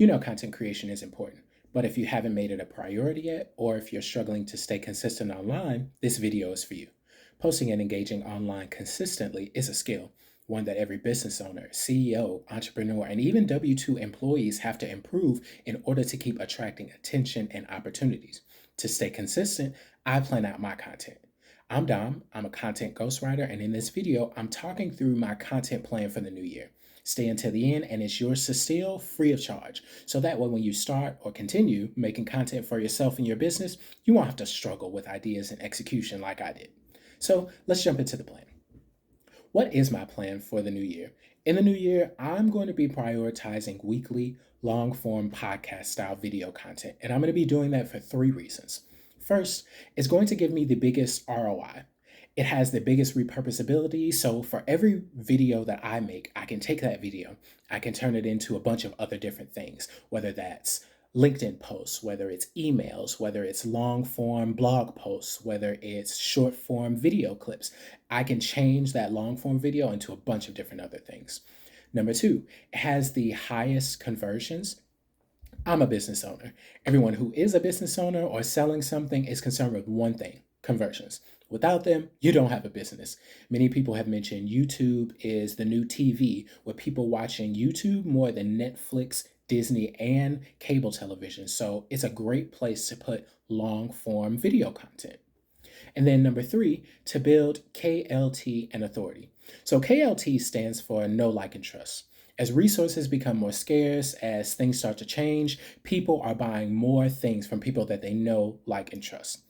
You know content creation is important, but if you haven't made it a priority yet, or if you're struggling to stay consistent online, this video is for you. Posting and engaging online consistently is a skill, one that every business owner, CEO, entrepreneur, and even W 2 employees have to improve in order to keep attracting attention and opportunities. To stay consistent, I plan out my content. I'm Dom, I'm a content ghostwriter, and in this video, I'm talking through my content plan for the new year. Stay until the end, and it's yours to steal free of charge. So that way, when you start or continue making content for yourself and your business, you won't have to struggle with ideas and execution like I did. So let's jump into the plan. What is my plan for the new year? In the new year, I'm going to be prioritizing weekly, long form podcast style video content, and I'm going to be doing that for three reasons. First, it's going to give me the biggest ROI. It has the biggest repurposability. So for every video that I make, I can take that video, I can turn it into a bunch of other different things, whether that's LinkedIn posts, whether it's emails, whether it's long form blog posts, whether it's short form video clips. I can change that long form video into a bunch of different other things. Number two, it has the highest conversions. I'm a business owner. Everyone who is a business owner or selling something is concerned with one thing: conversions. Without them, you don't have a business. Many people have mentioned YouTube is the new TV, with people watching YouTube more than Netflix, Disney, and cable television. So it's a great place to put long form video content. And then number three, to build KLT and authority. So KLT stands for know, like, and trust. As resources become more scarce, as things start to change, people are buying more things from people that they know, like, and trust.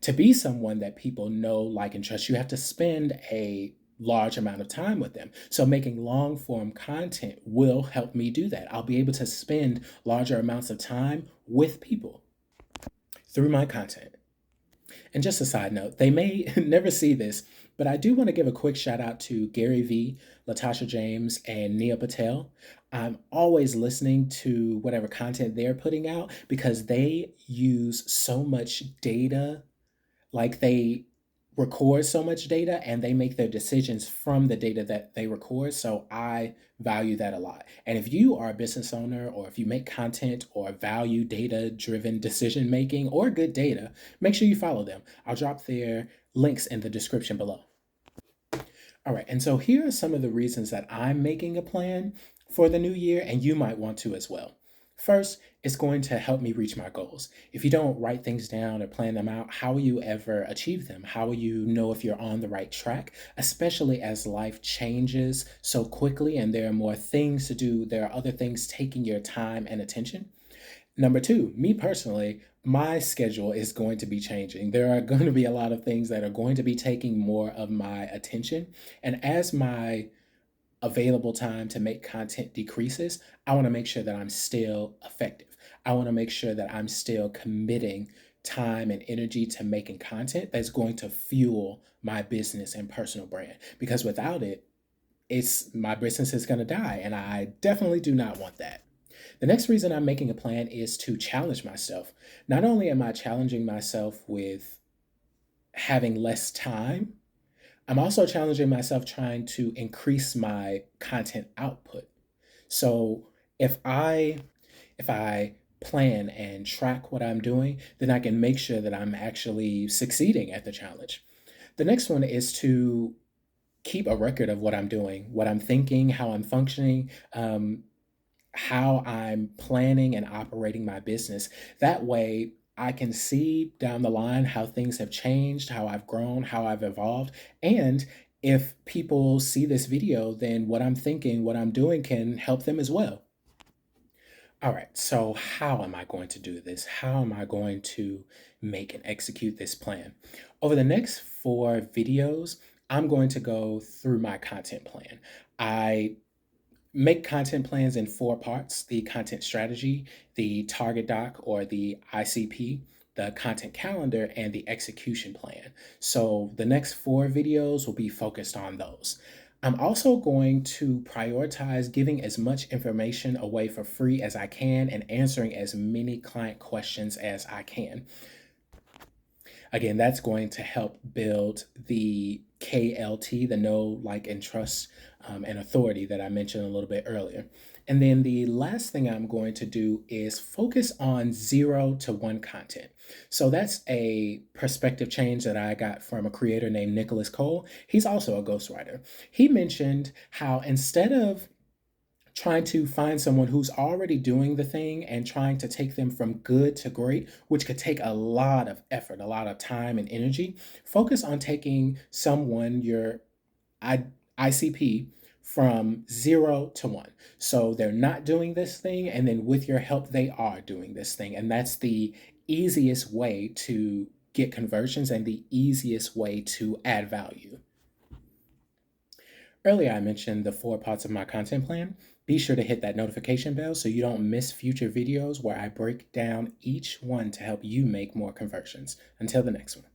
To be someone that people know, like, and trust, you have to spend a large amount of time with them. So making long form content will help me do that. I'll be able to spend larger amounts of time with people through my content. And just a side note, they may never see this, but I do want to give a quick shout out to Gary Vee, Latasha James, and Nia Patel. I'm always listening to whatever content they're putting out because they use so much data, like they record so much data and they make their decisions from the data that they record. So I value that a lot. And if you are a business owner, or if you make content or value data driven decision making or good data, make sure you follow them. I'll drop their links in the description below. All right, and so here are some of the reasons that I'm making a plan for the new year, and you might want to as well. First, it's going to help me reach my goals. If you don't write things down or plan them out, how will you ever achieve them? How will you know if you're on the right track, especially as life changes so quickly and there are more things to do? There are other things taking your time and attention. Number two, me personally, my schedule is going to be changing. There are going to be a lot of things that are going to be taking more of my attention. And as my available time to make content decreases, I want to make sure that I'm still effective. I want to make sure that I'm still committing time and energy to making content that's going to fuel my business and personal brand. Because without it, it's my business is going to die. And I definitely do not want that. The next reason I'm making a plan is to challenge myself. Not only am I challenging myself with having less time, I'm also challenging myself trying to increase my content output. So if I if I plan and track what I'm doing, then I can make sure that I'm actually succeeding at the challenge. The next one is to keep a record of what I'm doing, what I'm thinking, how I'm functioning, how I'm planning and operating my business. That way, I can see down the line how things have changed, how I've grown, how I've evolved. And if people see this video, then what I'm thinking, what I'm doing can help them as well. All right, so how am I going to do this? How am I going to make and execute this plan? Over the next four videos, I'm going to go through my content plan. I make content plans in four parts: the content strategy, the target doc or the ICP, the content calendar, and the execution plan. So the next four videos will be focused on those. I'm also going to prioritize giving as much information away for free as I can and answering as many client questions as I can. Again, that's going to help build the KLT, the know, like, and trust and authority that I mentioned a little bit earlier. And then the last thing I'm going to do is focus on 0 to 1 content. So that's a perspective change that I got from a creator named Nicholas Cole. He's also a ghostwriter. He mentioned how instead of trying to find someone who's already doing the thing and trying to take them from good to great, which could take a lot of effort, a lot of time and energy, focus on taking someone, your I, ICP, from 0 to 1. So they're not doing this thing, and then with your help, they are doing this thing. And that's the easiest way to get conversions and the easiest way to add value. Earlier, I mentioned the 4 parts of my content plan. Be sure to hit that notification bell so you don't miss future videos where I break down each one to help you make more conversions. Until the next one.